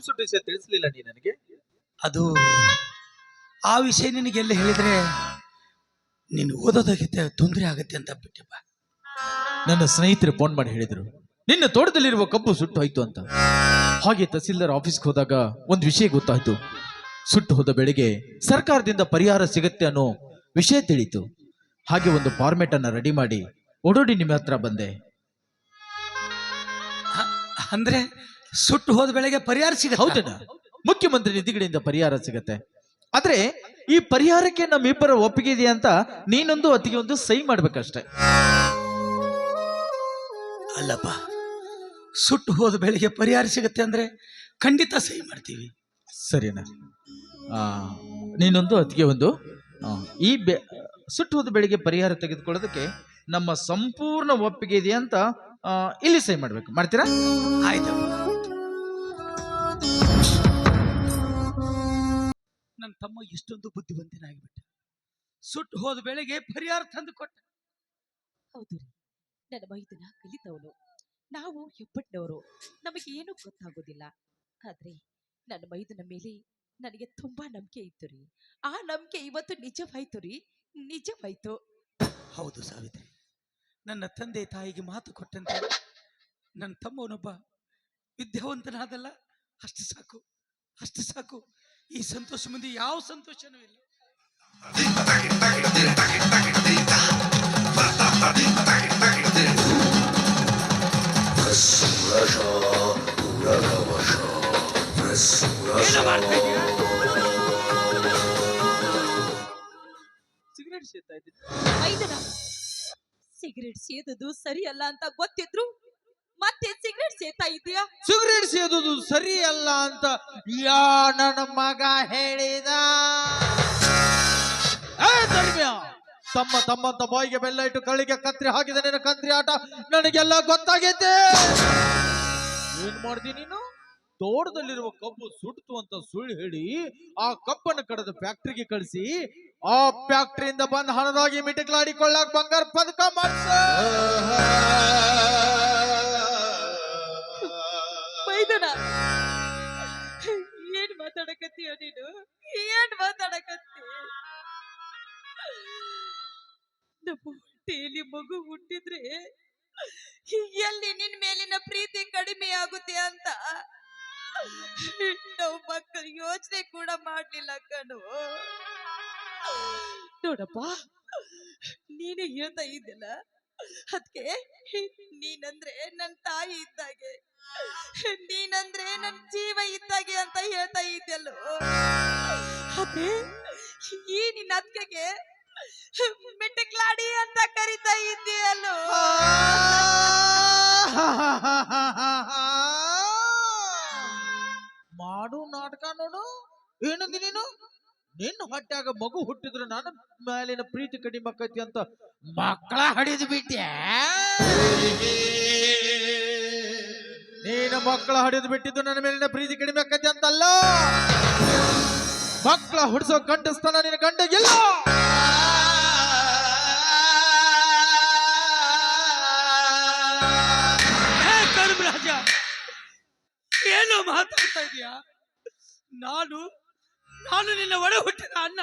ಸುಟ್ಟು ವಿಷಯ ತಿಳಿಸ್ಲಿಲ್ಲ ನೀ ನನಗೆ? ಅದು ಆ ವಿಷಯ ನಿನಗೆಲ್ಲ ಹೇಳಿದ್ರೆ ನೀನು ಓದೋದಕ್ಕೆ ತೊಂದರೆ ಆಗುತ್ತೆ ಅಂತ ಬಿಟ್ಟಪ್ಪ. ನನ್ನ ಸ್ನೇಹಿತರು ಫೋನ್ ಮಾಡಿ ಹೇಳಿದ್ರು ನಿನ್ನ ತೋಟದಲ್ಲಿರುವ ಕಬ್ಬು ಸುಟ್ಟು ಹೋಯ್ತು ಅಂತ. ಹಾಗೆ ತಹಸೀಲ್ದಾರ್ ಆಫೀಸ್ಗೆ ಹೋದಾಗ ಒಂದು ವಿಷಯ ಗೊತ್ತಾಯ್ತು. ಸುಟ್ಟು ಹೋದ ಬೆಳೆಗೆ ಸರ್ಕಾರದಿಂದ ಪರಿಹಾರ ಸಿಗುತ್ತೆ ಅನ್ನೋ ವಿಷಯ ತಿಳಿತು. ಹಾಗೆ ಒಂದು ಫಾರ್ಮೆಟ್ ಅನ್ನ ರೆಡಿ ಮಾಡಿ ಓಡೋಡಿ ನಿಮ್ಮ ಹತ್ರ ಬಂದೆ. ಅಂದ್ರೆ ಸುಟ್ಟು ಹೋದ ಬೆಳೆಗೆ ಪರಿಹಾರ ಸಿಗುತ್ತೆ? ಹೌದಣ್ಣ, ಮುಖ್ಯಮಂತ್ರಿ ನಿಧಿಗಳಿಂದ ಪರಿಹಾರ ಸಿಗತ್ತೆ. ಆದ್ರೆ ಈ ಪರಿಹಾರಕ್ಕೆ ನಮ್ಮಿಬ್ಬರ ಒಪ್ಪಿಗೆ ಇದೆಯಾ ಅಂತ ನೀನೊಂದು ಅತ್ತಿಗೆ ಒಂದು ಸಹಿ ಮಾಡ್ಬೇಕಷ್ಟೆ. ಅಲ್ಲಪ್ಪ, ಸುಟ್ಟು ಹೋದ ಬೆಳೆಗೆ ಪರಿಹಾರ ಸಿಗುತ್ತೆ ಅಂದ್ರೆ ಖಂಡಿತ ಸಹಿ ಮಾಡ್ತೀವಿ. ಸರಿನಾ? ನೀನೊಂದು ಅತ್ತಿಗೆ ಒಂದು ಈ ಸುಟ್ಟು ಹೋದ ಬೆಳೆಗೆ ಪರಿಹಾರ ತೆಗೆದುಕೊಳ್ಳೋದಕ್ಕೆ ನಮ್ಮ ಸಂಪೂರ್ಣ ಒಪ್ಪಿಗೆ ಇದೆ ಅಂತ ಇಲ್ಲಿ ಸಹಿ ಮಾಡ್ಬೇಕು. ಮಾಡ್ತೀರಾ? ಆಯ್ತು. ನನ್ನ ತಮ್ಮ ಎಷ್ಟೊಂದು ಬುದ್ಧಿವಂತನಾಗಿಬಿಟ್ಟ. ಸುಟ್ಟು ಹೋದ ಬೆಳೆಗೆ ಪರಿಹಾರ ತಂದು ಕೊಟ್ಟ. ಹೌದು ರೀ, ನನ್ನ ಮೈದನ ಕಲಿತವನು, ನಾವು ಹೆಬ್ಬಟ್ಟನವರು, ನಮಗೆ ಏನೂ ಗೊತ್ತಾಗೋದಿಲ್ಲ. ಆದ್ರೆ ನನ್ನ ಮೈದನ ಮೇಲೆ ನನಗೆ ತುಂಬಾ ನಂಬಿಕೆ ಇತ್ತು ರೀ. ಆ ನಂಬಿಕೆ ಇವತ್ತು ನಿಜವಾಯ್ತು ರೀ, ನಿಜವಾಯ್ತು. ಹೌದು ಸಾವಿತ್ರಿ, ನನ್ನ ತಂದೆ ತಾಯಿಗೆ ಮಾತು ಕೊಟ್ಟಂತೆ ನನ್ನ ತಮ್ಮವನೊಬ್ಬ ವಿದ್ಯಾವಂತನಾದಲ್ಲ, ಅಷ್ಟು ಸಾಕು, ಅಷ್ಟು ಸಾಕು. ಈ ಸಂತೋಷ ಮುಂದೆ ಯಾವ ಸಂತೋಷನೂ ಇಲ್ಲ. ಸಿಗರೇಟ್ ಸೇತಾ ಇದ್ದೀನಿ. ಮೈದನ ಸಿಗರೇಟ್ ಸೇದದು ಸರಿ ಅಲ್ಲ ಅಂತ ಗೊತ್ತಿದ್ರು ಮತ್ತೆ ಸಿಗರೇಟ್ ಸೇತಾ ಇದೆಯಾ? ಸಿಗರೇಟ್ ಸೇದೋದು ಸರಿ ಅಲ್ಲ ಅಂತ ಯಾ ನನ್ನ ಮಗ ಹೇಳಿದ? ತಮ್ಮ ಬಾಯಿಗೆ ಬೆಲ್ಲ ಇಟ್ಟು ಕಳಿಗೆ ಕತ್ರಿ ಹಾಕಿದ ನಿನ್ನ ಕಂತ್ರಿ ಆಟ ನನಗೆಲ್ಲ ಗೊತ್ತಾಗೈತೆ. ಏನ್ ಮಾಡ್ದಿ ನೀನು? ತೋಟದಲ್ಲಿರುವ ಕಬ್ಬು ಸುಡ್ತು ಅಂತ ಸುಳ್ಳು ಹೇಳಿ ಆ ಕಬ್ಬನ್ನು ಕಡದ ಫ್ಯಾಕ್ಟ್ರಿಗೆ ಕಳಿಸಿ ಆ ಫ್ಯಾಕ್ಟ್ರಿಯಿಂದ ಬಂದ ಹಣದಾಗಿ ಮಿಟಿಕ್ಲಾಡಿಕೊಳ್ಳಾಕ ಬಂಗಾರ ಪದಕ ಮಾಡ್ಸ. ಮೈದನ ಏನ್ ಮಾತಾಡಕತ್ತೀಯ ನೀನು? ಏನ್ ಮಾತಾಡಕತ್ತಿ? ನಮ್ಮ ಹೊಟ್ಟೆಯಲ್ಲಿ ಮಗು ಹುಟ್ಟಿದ್ರೆ ಎಲ್ಲಿ ನಿನ್ ಮೇಲಿನ ಪ್ರೀತಿ ಕಡಿಮೆ ಆಗುತ್ತೆ ಅಂತ ನಾವು ಮಕ್ಕಳು ಯೋಚನೆ ಕೂಡ ಮಾಡ್ಲಿಲ್ಲ ಕಣು. ನೋಡಪ್ಪ, ನೀನೇ ಹೇಳ್ತಾ ಇದ್ದಲ್ಲ, ಅದಕ್ಕೆ ನೀನಂದ್ರೆ ನನ್ನ ತಾಯಿ ಇದ್ದಾಗೆ, ನೀನಂದ್ರೆ ನನ್ನ ಜೀವ ಇದ್ದಾಗೆ ಅಂತ ಹೇಳ್ತಾ ಇದ್ದಲ್ಲೋ. ಅದೇ ಈ ನಿನ್ನ ಅತ್ತಿಗೆಗೆ ಮಿಟಕ್ಲಾಡಿ ಅಂತ ಕರಿತಾ ಇದ್ದೀಯಲ್ಲೋ. ಮಾಡು ನಾಟಕ ನೋಡು. ಏನಂದಿ ನೀನು? ನಿನ್ನ ಹೊಟ್ಟಾಗ ಮಗು ಹುಟ್ಟಿದ್ರು ನನ್ನ ಮೇಲಿನ ಪ್ರೀತಿ ಕಡಿಮೆ ಆಕೈತಿ ಅಂತ ಮಕ್ಕಳ ಹಡಿದು ಬಿಟ್ಟೆ. ನೀನು ಮಕ್ಕಳ ಹಡಿದು ಬಿಟ್ಟಿದ್ದು ನನ್ನ ಮೇಲಿನ ಪ್ರೀತಿ ಕಡಿಮೆ ಆಕೈತಿ ಅಂತಲ್ಲ, ಮಕ್ಕಳ ಹುಡ್ಸೋ ಗಂಡಸ್ತನ ನಿನ್ನ ಗಂಡಗಿಲ್ಲ. ರಾಜ, ಏನೋ ಮಾತಾಡ್ತಾ ಇದೀಯಾ? ನಾನು ನಿನ್ನ ಒಡ ಹುಟ್ಟಿದ ಅಣ್ಣ,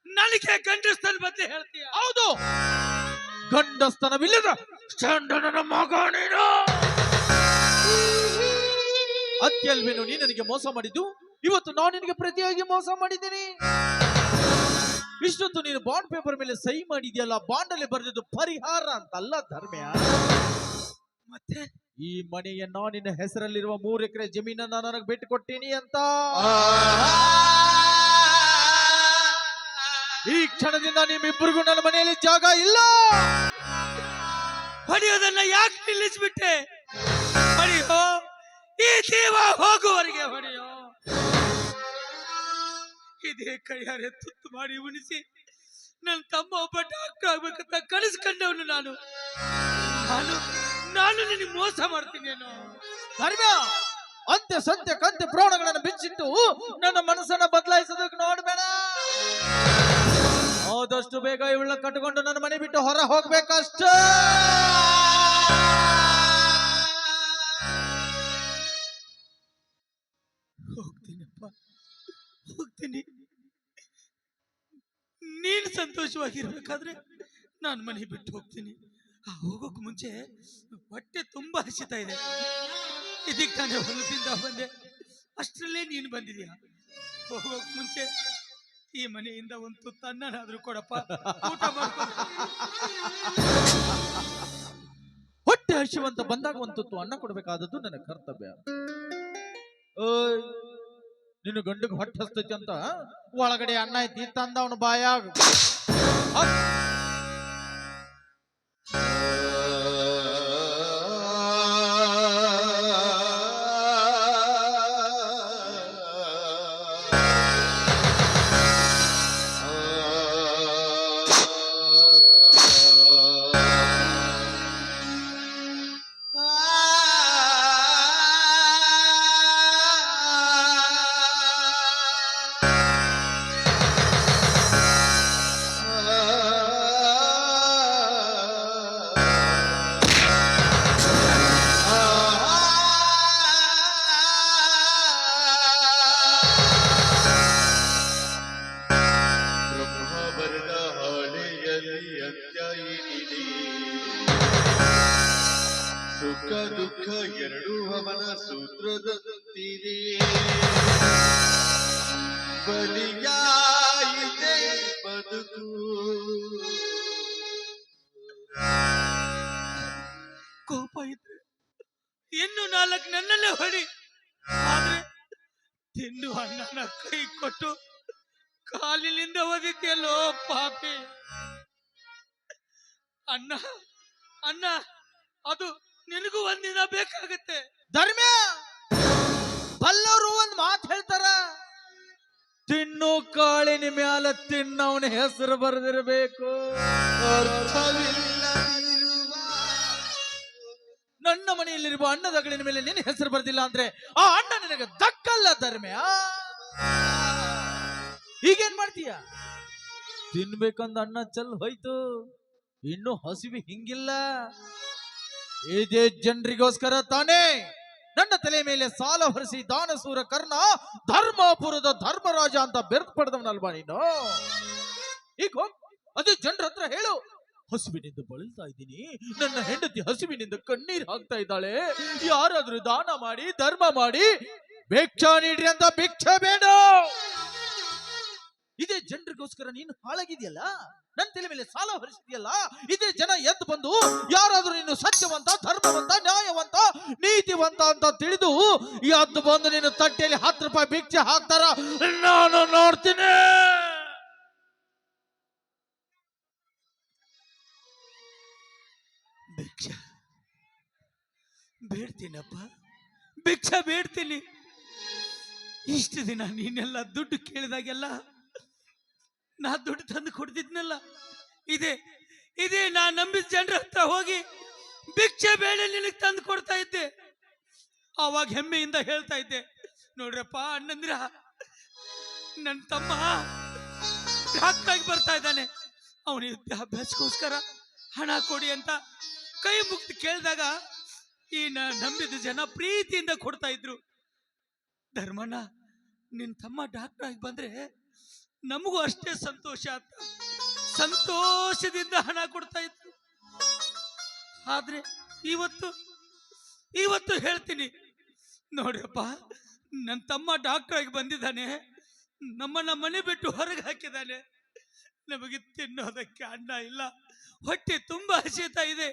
ನನಗೆ ಗಂಡಸ್ತನ ಬಗ್ಗೆ ಹೇಳ್ತೀಯ? ಹೌದು, ಗಂಡಸ್ತನವಿಲ್ಲದ ಚಂಡನ ಮಗ ನೀನು. ಅತ್ಯಲ್ವೇನು ನೀ ನನಗೆ ಮೋಸ ಮಾಡಿದ್ದು? ಇವತ್ತು ನಾನು ನಿನಗೆ ಪ್ರತಿಯಾಗಿ ಮೋಸ ಮಾಡಿದ್ದೇನೆ. ಇಷ್ಟೊತ್ತು ನೀನು ಬಾಂಡ್ ಪೇಪರ್ ಮೇಲೆ ಸಹಿ ಮಾಡಿದ್ಯಲ್ಲ, ಬಾಂಡ್ ಅಲ್ಲಿ ಬರೆದಿದ್ದು ಪರಿಹಾರ ಅಂತಲ್ಲ ಧರ್ಮ್ಯ. ಮತ್ತೆ ಈ ಮನೆಯನ್ನ ನಿನ್ನ ಹೆಸರಲ್ಲಿರುವ 3 ಎಕರೆ ಜಮೀನನ್ನ ನನಗೆ ಬಿಟ್ಟು ಕೊಟ್ಟೀನಿ ಅಂತ. ಈ ಕ್ಷಣದಿಂದ ನಿಮ್ಮಿಬ್ಬರಿಗೂ ನನ್ನ ಮನೆಯಲ್ಲಿ ಜಾಗ ಇಲ್ಲ. ಹೊಡೆಯೋದನ್ನ ಯಾಕೆ ನಿಲ್ಲಿಸ್ಬಿಟ್ಟೆ? ಹೊಡೆಯೋ, ಈ ಜೀವ ಹೋಗುವವರೆಗೆ ಹೊಡೆಯೋ. ಇದೇ ಕೈಯಾರೆ ತುತ್ತು ಮಾಡಿ ಉಣಿಸಿ ನನ್ನ ತಮ್ಮ ಒಬ್ಬ ಡಾಕ್ಟರ್ ಆಗ್ಬೇಕಂತ ಕನಸು ಕಂಡವನು ನಾನು. ನಿನಗೆ ಮೋಸ ಮಾಡ್ತೀನೇನು? ಧರ್ಮ, ಅಂತ್ಯ ಸತ್ಯ ಕಂತ್ಯ ಪ್ರಾಣಗಳನ್ನು ಬಿಚ್ಚಿಟ್ಟು ನನ್ನ ಮನಸ್ಸನ್ನ ಬದಲಾಯಿಸೋದಕ್ಕೆ ನೋಡ್ಬೇಡ. ಆದಷ್ಟು ಬೇಗ ಇವಳನ್ನ ಕಟ್ಟಿಕೊಂಡು ನನ್ನ ಮನೆ ಬಿಟ್ಟು ಹೊರ ಹೋಗ್ಬೇಕಷ್ಟ. ಹೋಗ್ತೀನಪ್ಪ, ಹೋಗ್ತೀನಿ. ನೀನು ಸಂತೋಷವಾಗಿರ್ಬೇಕಾದ್ರೆ ನಾನು ಮನೆ ಬಿಟ್ಟು ಹೋಗ್ತೀನಿ. ಹೋಗೋಕ್ ಮುಂಚೆ ಹೊಟ್ಟೆ ತುಂಬಾ ಹಸಿತಾ ಇದೆ. ಇದಕ್ಕೆ ತಾನೇ ಹೊಲದಿಂದ ಬಂದೆ, ಅಷ್ಟರಲ್ಲೇ ನೀನು ಬಂದಿದೀಯ. ಹೋಗೋಕ್ ಮುಂಚೆ ಈ ಮನೆಯಿಂದ ಒಂದು ತುತ್ತು ಅನ್ನನಾದ್ರೂ ಕೊಡಪ್ಪ, ಊಟ ಮಾಡ್ಕೊಂಡು. ಹೊಟ್ಟೆ ಹಸಿವಂತ ಬಂದಾಗ ಒಂದು ತುತ್ತು ಅನ್ನ ಕೊಡಬೇಕಾದದ್ದು ನನ್ನ ಕರ್ತವ್ಯ. ಓಯ್, ನಿನ್ನ ಗಂಡಿಗೆ ಹೊಟ್ಟೆ ಹಸ್ತೈತಿ ಅಂತ ಒಳಗಡೆ ಅನ್ನ ಐತಿ ತಂದ ಅವನ ಬಾಯಾಗ. ಸುಖ ದುಃಖ ಎರಡೂ ಅವನ ಸೂತ್ರದಂತಿದೆ. ಬಲಿಯಾಯಿತೆ ಬದುಕು. ಕೋಪ ಇದ್ರೆ ಇನ್ನು 4 ನನ್ನಲ್ಲೇ ಹೊಡಿ, ಆದ್ರೆ ತಿನ್ನು ಅಣ್ಣನ ಕೈ ಕೊಟ್ಟು ಕಾಲಿನಿಂದ ಒದಿತಿಯಲ್ಲೋ ಪಾಪಿ. ಅಣ್ಣ ಅಣ್ಣ, ಅದು ನಿನಗೂ ಒಂದಿನ ಬೇಕಾಗತ್ತೆ. ಧರ್ಮ್ಯ, ಬಲ್ಲವರು ಒಂದ್ ಮಾತು ಹೇಳ್ತಾರ, ತಿನ್ನು ಕಾಳಿನ ಮ್ಯಾಲ ತಿನ್ನವನ ಹೆಸರು ಬರೆದಿರಬೇಕು. ನನ್ನ ಮನೆಯಲ್ಲಿರುವ ಅಣ್ಣದಗಳಿನ ಮೇಲೆ ನಿನ್ನ ಹೆಸರು ಬರೆದಿಲ್ಲ ಅಂದ್ರೆ ಆ ಅಣ್ಣ ನಿನಗೆ ದಕ್ಕಲ್ಲ ಧರ್ಮ್ಯ. ಈಗೇನ್ ಮಾಡ್ತೀಯ? ತಿನ್ಬೇಕಂದ ಅಣ್ಣ ಚಲ್ ಹೋಯ್ತು, ಇನ್ನು ಹಸಿವಿ ಹಿಂಗಿಲ್ಲ. ಇದೇ ಜನರಿಗೋಸ್ಕರ ತಾನೇ ನನ್ನ ತಲೆ ಮೇಲೆ ಸಾಲ ಹೊರಿಸಿ ದಾನಸೂರ ಕರ್ಣ ಧರ್ಮಪುರದ ಧರ್ಮರಾಜ ಅಂತ ಬೆರ್ತ್ ಪಡೆದವನಲ್ವಾ ನೀನು? ಈಗ ಹೋಗ್ ಅದೇ ಜನರ ಹತ್ರ ಹೇಳು, ಹಸುವಿನಿಂದ ಬಳಲ್ತಾ ಇದ್ದೀನಿ, ನನ್ನ ಹೆಂಡತಿ ಹಸುವಿನಿಂದ ಕಣ್ಣೀರ್ ಹಾಕ್ತಾ ಇದ್ದಾಳೆ, ಯಾರಾದ್ರೂ ದಾನ ಮಾಡಿ ಧರ್ಮ ಮಾಡಿ ಭಿಕ್ಷಾ ನೀಡ್ರಿ ಅಂತ ಭಿಕ್ಷೆ ಬೇಡ. ಇದೇ ಜನರಿಗೋಸ್ಕರ ನೀನು ಹಾಳಾಗಿದೆಯಲ್ಲ, ನನ್ನ ತಲೆ ಮೇಲೆ ಸಾಲ ಹೊರಿಸಿದೆಯಲ್ಲ, ಇದೇ ಜನ ಎದ್ದು ಬಂದು ಯಾರಾದ್ರೂ ನೀನು ಸತ್ಯವಂತ ಧರ್ಮವಂತ ನ್ಯಾಯವಂತ ನೀತಿವಂತ ಅಂತ ತಿಳಿದು ಎದ್ದು ಬಂದು ನೀನು ತಟ್ಟೆಯಲ್ಲಿ 10 ರೂಪಾಯಿ ಭಿಕ್ಷೆ ಹಾಕ್ತಾರ, ನಾನು ನೋಡ್ತೀನಿ. ಭಿಕ್ಷಾ ಬೇಡ್ತೀನಪ್ಪ, ಭಿಕ್ಷಾ ಬೇಡ್ತೀನಿ. ಇಷ್ಟು ದಿನ ನೀನೆಲ್ಲ ದುಡ್ಡು ಕೇಳಿದಾಗೆಲ್ಲ ನಾ ದುಡ್ಡು ತಂದು ಕೊಡ್ತಿದ್ನಲ್ಲ, ಇದೇ ನಾ ನಂಬಿದ ಜನರ ಹತ್ರ ಹೋಗಿ ಭಿಕ್ಷೆ ಬೇಡ ನಿನಗೆ ತಂದು ಕೊಡ್ತಾ ಇದ್ದೆ. ಆವಾಗ ಹೆಮ್ಮೆಯಿಂದ ಹೇಳ್ತಾ ಇದ್ದೆ, ನೋಡ್ರಪ್ಪ ಅಣ್ಣಂದ್ರ, ನನ್ನ ತಮ್ಮ ಡಾಕ್ಟರ್ ಆಗಿ ಬರ್ತಾ ಇದ್ದಾನೆ, ಅವನ ವಿದ್ಯಾಭ್ಯಾಸಕ್ಕೋಸ್ಕರ ಹಣ ಕೊಡಿ ಅಂತ ಕೈ ಮುಗ್ದು ಕೇಳಿದಾಗ ಈ ನಂಬಿದ ಜನ ಪ್ರೀತಿಯಿಂದ ಕೊಡ್ತಾ ಇದ್ರು. ಧರ್ಮಣ್ಣ, ನಿನ್ ತಮ್ಮ ಡಾಕ್ಟರ್ ಆಗಿ ಬಂದ್ರೆ ನಮಗೂ ಅಷ್ಟೇ ಸಂತೋಷ ಅಂತ ಸಂತೋಷದಿಂದ ಹಣ ಕೊಡ್ತಾ ಇದ್ರು. ಆದ್ರೆ ಇವತ್ತು ಹೇಳ್ತೀನಿ, ನೋಡ್ರಪ್ಪ, ನನ್ನ ತಮ್ಮ ಡಾಕ್ಟರ್ ಆಗಿ ಬಂದಿದ್ದಾನೆ, ನಮ್ಮನ್ನ ಮನೆ ಬಿಟ್ಟು ಹೊರಗೆ ಹಾಕಿದ್ದಾನೆ, ನಮಗೆ ತಿನ್ನೋದಕ್ಕೆ ಅನ್ನ ಇಲ್ಲ, ಹೊಟ್ಟೆ ತುಂಬಾ ಹಸಿತಾ ಇದೆ.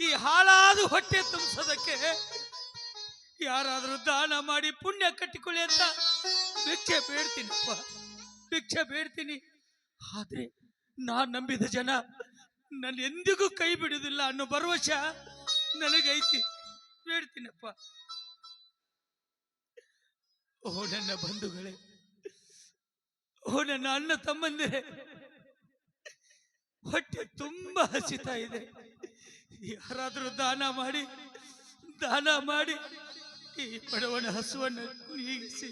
ಈ ಹಾಳಾದ ಹೊಟ್ಟೆ ತುಂಬಿಸೋದಕ್ಕೆ ಯಾರಾದ್ರೂ ದಾನ ಮಾಡಿ ಪುಣ್ಯ ಕಟ್ಟಿಕೊಳ್ಳಿ ಅಂತ ಭಿಕ್ಷೆ ಬೇಡ್ತೀನಪ್ಪ, ಭಿಕ್ಷೆ ಬೇಡ್ತೀನಿ. ಆದ್ರೆ ನಾನ್ ನಂಬಿದ ಜನ ನನ್ನ ಎಂದಿಗೂ ಕೈ ಬಿಡುವುದಿಲ್ಲ ಅನ್ನೋ ಭರವಸೆ ನನಗೈತಿ. ಬೇಡ್ತೀನಪ್ಪ. ಓ ನನ್ನ ಬಂಧುಗಳೇ, ಓ ನನ್ನ ಅಣ್ಣ ತಮ್ಮಂದಿರೇ, ಹೊಟ್ಟೆ ತುಂಬಾ ಹಸಿತಾ ಇದೆ. ಯಾರಾದ್ರೂ ದಾನ ಮಾಡಿ ಈ ಬಡವನ ಹಸುವನ್ನು ನೀಗಿಸಿ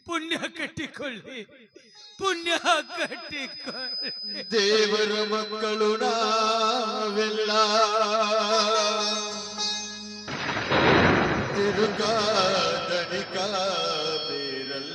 ಪುಣ್ಯ ಕಟ್ಟಿಕೊಳ್ಳಿ, ಪುಣ್ಯ ಕಟ್ಟಿಕೊಳ್ಳಿ. ದೇವರ ಮಕ್ಕಳು ನಾವೆಲ್ಲ ತಿರುಗಾ ದಣಿಕ ಬೇರಲ್ಲ.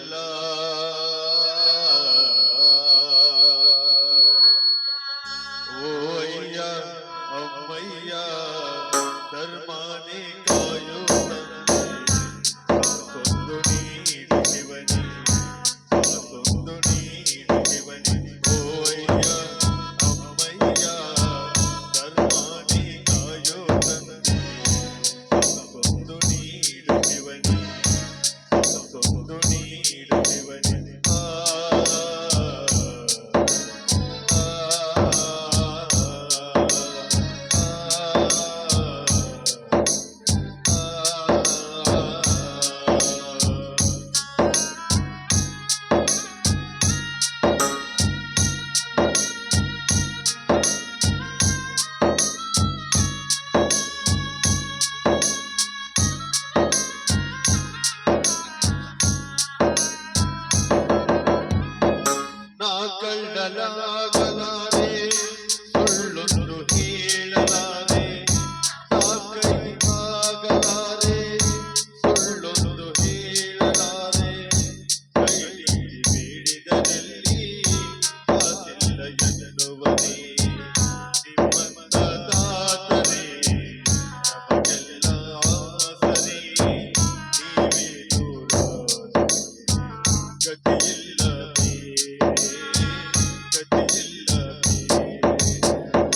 ಗತಿಯಿಲ್ಲದೆ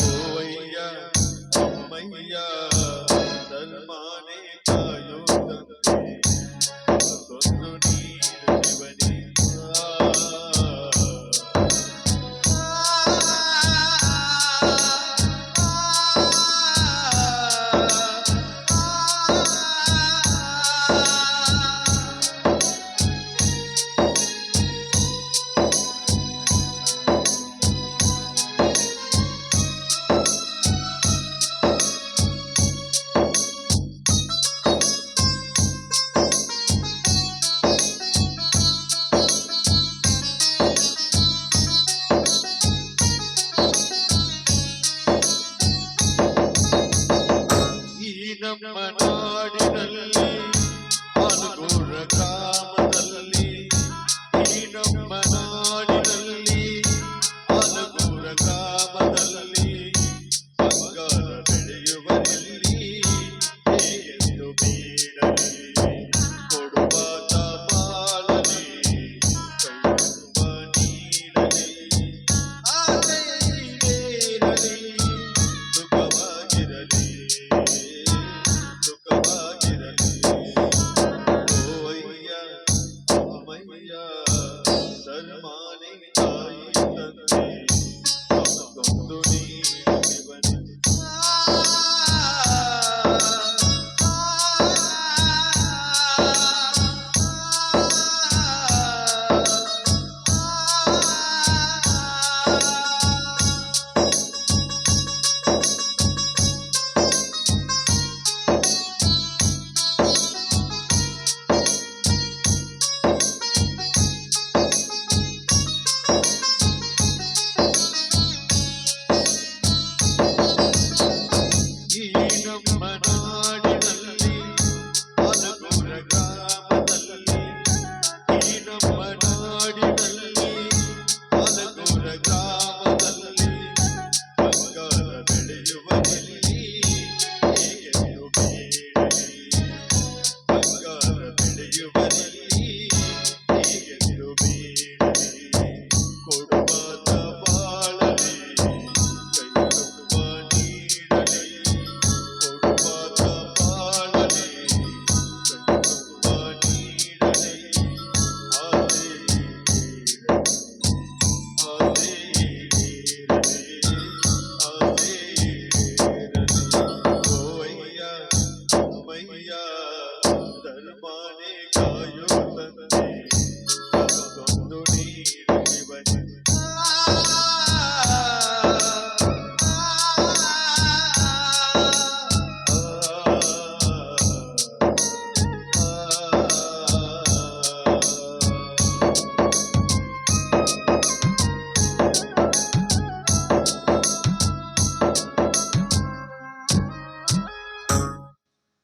ಓವಯ್ಯ ಅಮ್ಮಯ್ಯ ಧರ್ಮಾನೇ ಕಾಯೋ ತಂದೆ ಮತ್ತೊಂದು ನೀನು ಶಿವನೇ ನಮ್ಮ ನಾಡಿನಲ್ಲಿ ಆಲೂರ ಗ್ರಾಮದಲ್ಲಿ ಈ ನಮ್ಮ ನಾಡಿನಲ್ಲಿ ಆಲೂರ ಗ್ರಾಮದಲ್ಲಿ ಬಂಗಾರ ಬೆಳೆಯುವಲ್ಲಿ ಹೇಗೆಂದು ಬೇಡಲಿ ಕೊಡುವಾತ ಬಾಳಲಿ ಕೈ ತುಂಬ ನೀಡಲಿ ಆಸೆಯೇರಲಿ ಸುಖವಾಗಿರಲಿ ಧರ್ಮಾನೇ ತಾಯಿ ತಂದೆ ಮತ್ತೊಂದು ನೀನು ಶಿವನೇ ನಮ್ಮ ನಾಡಿನಲ್ಲಿ ಆಲೂರ ಗ್ರಾಮದಲ್ಲಿ ಈ ನಮ್ಮ ನಾಡಿನಲ್ಲಿ ಆಲೂರ ಗ್ರಾಮದಲ್ಲಿ ಬಂಗಾರ ಬೆಳೆಯುವಲ್ಲಿ ಹೇಗೆಂದು ಬೇಡಲಿ ಬಂಗಾರ ಬೆಳೆಯುವಲ್ಲಿ ಹೇಗೆಂದು ಬೇಡಲಿ ಕೊಡುವಾತ ಬಾಳಲಿ ಕೈ ತುಂಬ ನೀಡಲಿ ಕೊಡುವಾತ ಬಾಳಲಿ ಕೈ ತುಂಬ ನೀಡಲಿ ಓವಯ್ಯ ಅಮ್ಮಯ್ಯ ಧರ್ಮಾನೇ ಕಾಯೋ ತಂದೆ ಮತ್ತೊಂದು ನೀನು ಶಿವನೇ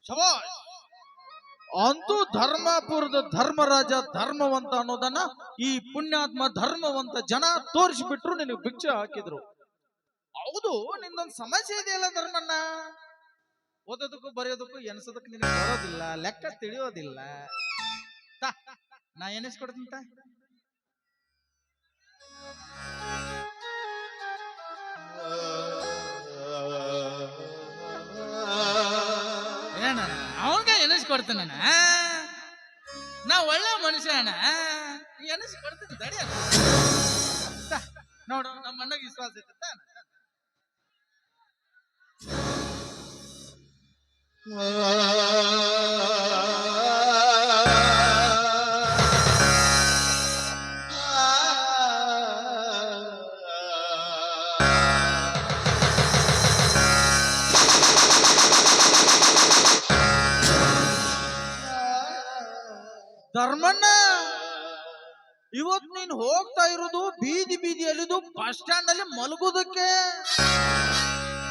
ಶಬಾಷ್! ಅಂತೂ ಧರ್ಮಪುರದ ಧರ್ಮರಾಜ ಧರ್ಮವಂತ ಅನ್ನೋದನ್ನ ಈ ಪುಣ್ಯಾತ್ಮ ಧರ್ಮವಂತ ಜನ ತೋರಿಸಿಬಿಟ್ರು, ನಿನಗೆ ಭಿಕ್ಷೆ ಹಾಕಿದ್ರು. ಹೌದು, ನಿಂದೊಂದು ಸಮಸ್ಯೆ ಇದೆಯಲ್ಲ ಧರ್ಮಣ್ಣ. ಓದೋದಕ್ಕೂ ಬರೆಯೋದಕ್ಕೂ ಎನ್ಸೋದಕ್ಕೂ ನಿನಗೆ ಬರೋದಿಲ್ಲ, ಲೆಕ್ಕ ತಿಳಿಯೋದಿಲ್ಲ. ತಾ, ನಾ ಎನಿಸ್ಕೊಡ್ತೀನಿ ತಾ. ಏನ ಅವನ್ಗ ಎನಿಸ್ಕೊಡ್ತೀನಿ ನಾ ಒಳ್ಳೆ ಮನುಷ್ಯ ಅಣ್ಣ, ಎನಿಸ್ಕೊಡ್ತೀನಿ ತಡಿ ನೋಡು. ನಮ್ಮ ಅಣ್ಣಗೆ ವಿಶ್ವಾಸ ಐತೆ. ಧರ್ಮಣ್ಣ, ಇವತ್ ನೀನ್ ಹೋಗ್ತಾ ಇರೋದು ಬೀದಿ ಬೀದಿಯಲ್ಲಿದು ಬಸ್ ಸ್ಟ್ಯಾಂಡ್ ಅಲ್ಲಿ ಮಲಗೋದಕ್ಕೆ.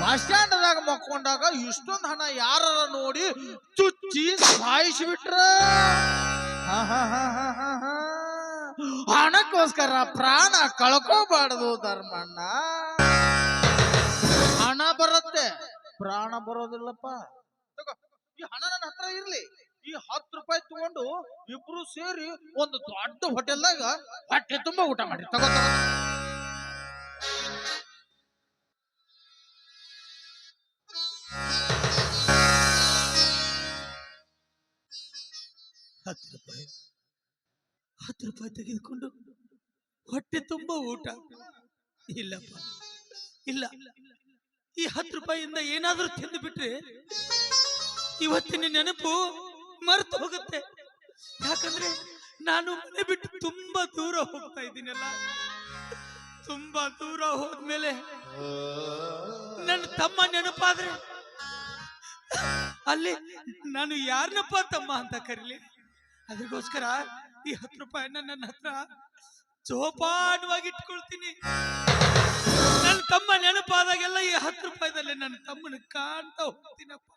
ಬಸ್ ಸ್ಟ್ಯಾಂಡ್ ದಾಗ ಮಕ್ಕೊಂಡಾಗ ಇಷ್ಟೊಂದು ಹಣ ಯಾರ ನೋಡಿ ಚುಚ್ಚಿ ಸಾಯಿಸಿಬಿಟ್ರ. ಹಣಕ್ಕೋಸ್ಕರ ಪ್ರಾಣ ಕಳ್ಕೋಬಾರ್ದು ಧರ್ಮಣ್ಣ. ಹಣ ಬರುತ್ತೆ, ಪ್ರಾಣ ಬರೋದಿಲ್ಲಪ್ಪ. ತಗೋ, ಈ ಹಣ ನನ್ನ ಹತ್ರ ಇರ್ಲಿ, ಈ 10 ರೂಪಾಯಿ ತಗೊಂಡು ಇಬ್ರು ಸೇರಿ ಒಂದು ದೊಡ್ಡ ಹೋಟೆಲ್ದಾಗ ಹೊಟ್ಟೆ ತುಂಬಾ ಊಟ ಮಾಡ್ರಿ. ತಗೋ ತಗೋ. ಹತ್ತು ರೂಪಾಯಿ ತೆಗೆದುಕೊಂಡು ಹೊಟ್ಟೆ ತುಂಬ ಊಟ? ಇಲ್ಲಪ್ಪ, ಇಲ್ಲ. ಈ 10 ರೂಪಾಯಿಯಿಂದ ಏನಾದ್ರೂ ತಿಂದು ಬಿಟ್ರೆ ಇವತ್ತಿನ ನೆನಪು ಮರೆತು ಹೋಗುತ್ತೆ. ಯಾಕಂದ್ರೆ ನಾನು ಮನೆ ಬಿಟ್ಟು ತುಂಬಾ ದೂರ ಹೋಗ್ತಾ ಇದ್ದೀನಲ್ಲ. ತುಂಬಾ ದೂರ ಹೋದ್ಮೇಲೆ ನನ್ನ ತಮ್ಮ ನೆನಪಾದ್ರೆ ಅಲ್ಲಿ ನಾನು ಯಾರನ್ನಪ್ಪ ತಮ್ಮ ಅಂತ ಕರೀಲಿ? ಅದಕ್ಕೋಸ್ಕರ ಈ 10 ರೂಪಾಯಿನ ನನ್ನ ಹತ್ರ ಜೋಪಾನವಾಗಿ ಇಟ್ಕೊಳ್ತೀನಿ. ನನ್ನ ತಮ್ಮ ನೆನಪಾದಾಗೆಲ್ಲ ಈ 10 ರೂಪಾಯಿದಲ್ಲಿ ನನ್ನ ತಮ್ಮನ ಕಾಣ್ತಾ ಹೋಗ್ತೀನಪ್ಪ.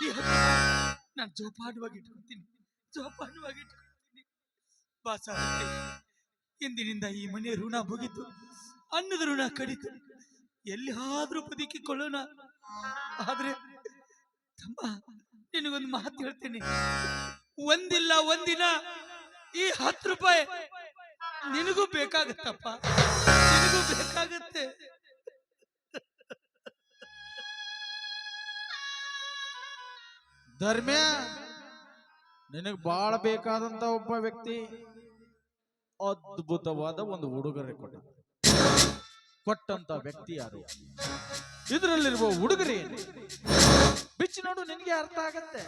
ಈ 10 ರೂಪಾಯಿ ನಾನು ಜೋಪಾನವಾಗಿ ಇಟ್ಕೊಳ್ತೀನಿ, ಜೋಪಾನವಾಗಿ ಇಟ್ಕೊಳ್ತೀನಿ. ಬಾಸ, ಇಂದಿನಿಂದ ಈ ಮನೆ ಋಣ ಮುಗಿತು, ಅನ್ನದ ಋಣ ಕಡಿತು. ಎಲ್ಲಿಯಾದ್ರೂ ಬದುಕಿಕೊಳ್ಳೋಣ. ಆದ್ರೆ ತಮ್ಮ, ನಿನಗೊಂದು ಮಾತು ಹೇಳ್ತೀನಿ. ಒಂದಿಲ್ಲ ಒಂದಿನ ಈ 10 ರೂಪಾಯಿ ನಿನಗೂ ಬೇಕಾಗತ್ತಪ್ಪ, ನಿನಗೂ ಬೇಕಾಗತ್ತೆ. ಧರ್ಮ್ಯ, ನಿನಗ್ ಬಾಳ ಬೇಕಾದಂತ ಒಬ್ಬ ವ್ಯಕ್ತಿ ಅದ್ಭುತವಾದ ಒಂದು ಉಡುಗೊರೆ ಕೊಟ್ಟಂತ ವ್ಯಕ್ತಿ ಯಾರು? ಇದರಲ್ಲಿರುವ ಉಡುಗೊರೆ ಏನು? ಬಿಚ್ಚಿ ನೋಡು, ನಿನಗೆ ಅರ್ಥ ಆಗತ್ತೆ.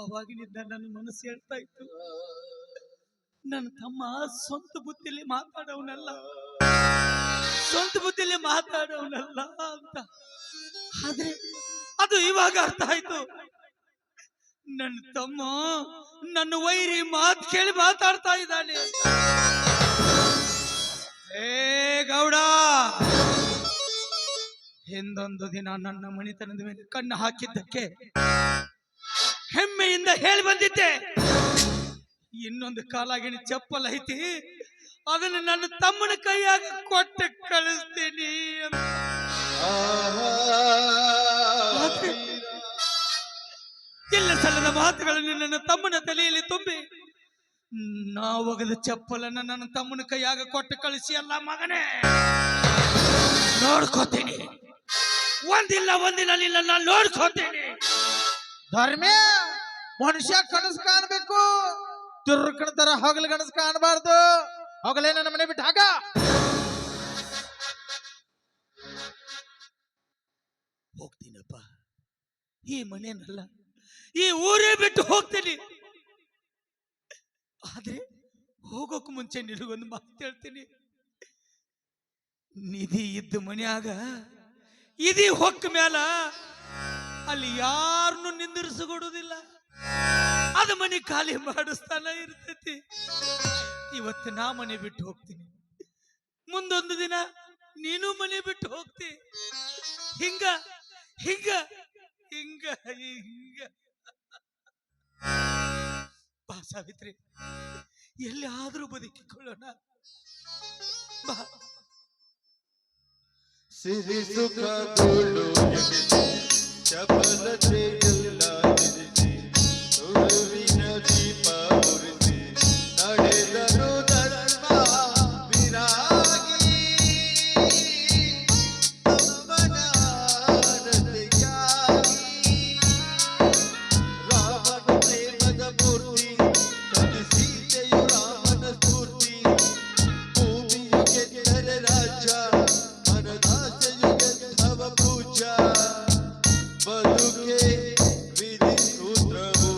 ಅವಾಗಿನಿಂದ ನನ್ನ ಮನಸ್ಸು ಹೇಳ್ತಾ ಇತ್ತು, ನನ್ನ ತಮ್ಮ ಸ್ವಂತ ಬುದ್ಧಿಯಲ್ಲಿ ಮಾತಾಡೋನಲ್ಲ, ಸ್ವಂತ ಬುದ್ಧಿಯಲ್ಲಿ ಮಾತಾಡೋನಲ್ಲ ಅಂತ. ಆದ್ರೆ ಅದು ಇವಾಗ ಅರ್ಥ ಆಯ್ತು. ನನ್ನ ತಮ್ಮ ನನ್ನ ವೈರಿ ಮಾತು ಕೇಳಿ ಮಾತಾಡ್ತಾ ಇದ್ದಾನೆ. ಏ ಗೌಡ, ಹಿಂದೊಂದು ದಿನ ನನ್ನ ಮಣಿತನದ ಮೇಲೆ ಕಣ್ಣು ಹಾಕಿದ್ದಕ್ಕೆ ಹೆಮ್ಮೆಯಿಂದ ಹೇಳಿ ಬಂದಿದ್ದೆ, ಇನ್ನೊಂದು ಕಾಲಾಗಿನ ಚಪ್ಪಲ್ ಐತಿ, ಅದನ್ನು ನನ್ನ ತಮ್ಮನ ಕೈಯಾಗ ಕೊಟ್ಟು ಕಳಿಸ್ತೀನಿ ಅಂತ. ಇಲ್ಲ ಸಲ್ಲದ ಮಾತುಗಳನ್ನು ನನ್ನ ತಮ್ಮನ ತಲೆಯಲ್ಲಿ ತುಂಬಿ ನಾ ಒಗದ ಚಪ್ಪಲನ್ನ ನನ್ನ ತಮ್ಮನ ಕೈಯಾಗ ಕೊಟ್ಟು ಕಳಿಸಿ, ಅಲ್ಲ ಮಗನೇ, ನೋಡ್ಕೋತೀನಿ, ಒಂದಿಲ್ಲ ಒಂದಿನ ನಿನ್ನ ನಾನು ನೋಡ್ಕೋತೀನಿ. ಧರ್ಮ್ಯ, ಮನುಷ್ಯ ಕನಸು ಕಾಣ್ಬೇಕು, ತುರ್ಕಣ ತರ ಹಗಲು ಕನಸು ಕಾಣಬಾರ್ದು. ಹಗಲೇ ನನ್ನ ಮನೆ ಬಿಟ್ಟು ಹಾಗ ಹೋಗ್ತೀನಪ್ಪ. ಈ ಮನೆಯನ್ನಲ್ಲ, ಈ ಊರೇ ಬಿಟ್ಟು ಹೋಗ್ತೀನಿ. ಆದ್ರೆ ಹೋಗೋಕ್ ಮುಂಚೆ ನಿನಗೊಂದು ಮಾತು ಹೇಳ್ತೀನಿ. ನಿಧಿ ಇದ್ದ ಮನ್ಯಾಗ ಇದಿ ಹೊಕ್ಕ ಮ್ಯಾಲ ಅಲ್ಲಿ ಯಾರನ್ನು ನಿಂದಿರಿಸಿಕೊಡುವುದಿಲ್ಲ. ಅದು ಮನೆ ಖಾಲಿ ಮಾಡಿಸ್ತಾನ ಇರ್ತೈತಿ. ಇವತ್ತು ನಾ ಮನೆ ಬಿಟ್ಟು ಹೋಗ್ತೀನಿ, ಮುಂದೊಂದು ದಿನ ನೀನು ಮನೆ ಬಿಟ್ಟು ಹೋಗ್ತಿ. ಹಿಂಗ ಹಿಂಗ ಹಿಂಗ ಹಿಂಗ ಬಾ ಸಾವಿತ್ರಿ, ಎಲ್ಲಿ ಆದ್ರೂ ಬದುಕಿಕೊಳ್ಳೋಣ ಬಾ. ಸಿರಿ ಸುಖ ಗೋಳು ಚಪಲತೆ ಎಲ್ಲ ನಿಲ್ಲಿಸಿ ತುಳುವಿನ ದೀಪ ಉರಿಸಿ ನಡೆದರು ಧರ್ಮ ವಿರಾಗಿ. ತಮ್ಮನ ಆರತಿಯಾಗಿ ರಾಮನ ಪ್ರೇಮದ ಮೂರ್ತಿ, ಸತಿ ಸೀತೆಯು ರಾಮನ ಸ್ಫೂರ್ತಿ. ಭೂಮಿಯು ಗೆದ್ದರೆ ರಾಜ್ಯ, ಮನದಾಸೆಯು ಗೆದ್ದವ ಪೂಜಾ. ಬದುಕೆ ವಿಧಿ ಸೂತ್ರವು,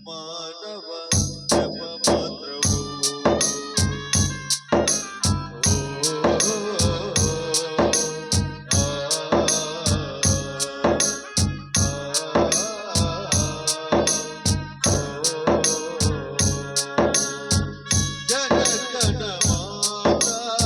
ಮಾನವ ಜಪ ಮಾತ್ರವು. ಜನಕನ ಮಾತಾ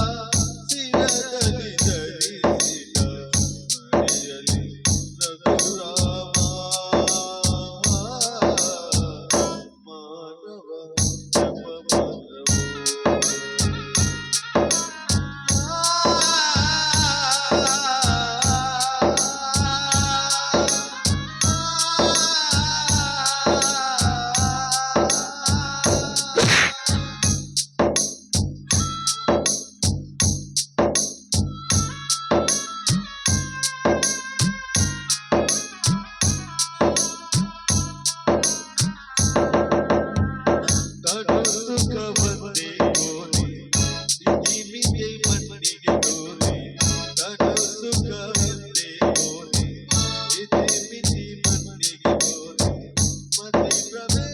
ಪರಿಭ್ರಮೆ